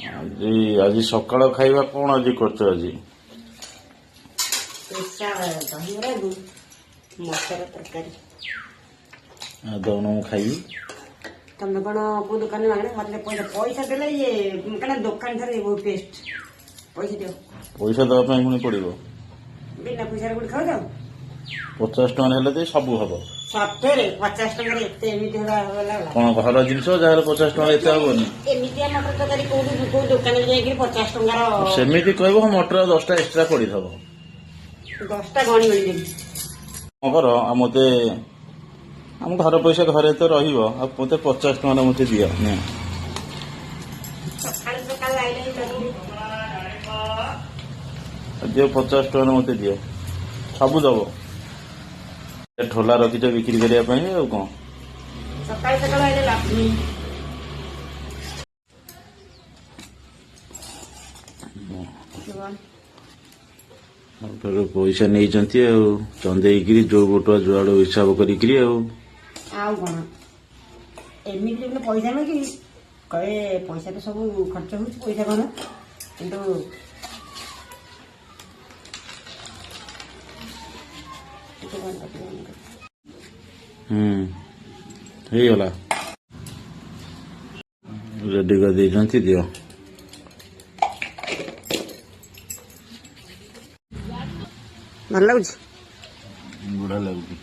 ଆଜି ସକାଳ ଖାଇବା କଣ ଆଜି କରୁଛ? ଆଜି ଦହିବରାକୁ ମଟର ତରକାରୀ। ଦଉନ ମୁଁ ଖାଇବି। ତମେ କଣ କୋଉ ଦୋକାନରେ ଆଣେ? ମତେ ପଇସା ଦେଲେ ଇଏ କାରଣ ଦୋକାନ ଠାରୁ ବହୁତ ଟେଷ୍ଟ। ପଇସା ଦିଅ। ପଇସା ଦେବା ପାଇଁ ପୁଣି ପଡିବ? ବିନା ପଇସାରେ କୋଉଠି ଖାଉଛ? 50 ଟଙ୍କା ହେଲେ ତ ସବୁ ହବ। ସତରେ 50 ଟଙ୍କାରେ ଏତେ ଏମିତି ହେଲା କଣ ଘର ଜିନିଷ ଯାହାର 50 ଟଙ୍କା ଏତେ ହବନି? ଏମିତିଆ ମଟର ତରକାରୀ କୋଉ ଦୋକାନରେ ଯାଇକି 50 ଟଙ୍କାର? ସେମିତି କହିବ ମଟର 10ଟା ଏକ୍ସଟ୍ରା ପଡିଥିବ। 10ଟା ଗଣି ଦେବି। କଣ କର ଆଉ ମତେ ଆମ ଘର ପଇସା ଘରେ ତ ରହିବ, ଆଉ ମତେ 50 ଟଙ୍କା ମତେ ଦିଅ। ସକାଳୁ ସକାଳୁ ଆଇଲେ ଦିଅ 50 ଟଙ୍କା ମତେ ଦିଅ। ସବୁ ଦବ। ଠୋଲା ରଖିଛ ବିକ୍ରି କରିବା ପାଇଁ ଆଉ କଣ? ସକାଳୁ ସକାଳୁ ଆଇଲେ ଲାଭ। ପଇସା ନେଇଛନ୍ତି ଆଉ ଚନ୍ଦେଇକିରି ଯୋଉ ଗୋଟୁଆ ଯୁଆଡୁ ହିସାବ କରିକିରି ଆଉ କଣ ଏମିତି ପଇସା ନୁହେଁ କି କହେ ପଇସା ତ ସବୁ ଖର୍ଚ୍ଚ ହଉଛି, ପଇସା କଣ କିନ୍ତୁ ହେଇଗଲା। ରେଡି କରିଦେଇଛନ୍ତି, ଦିଅ। ଭଲ ଲାଗୁଛି? ବଢିଆ ଲାଗୁଛି।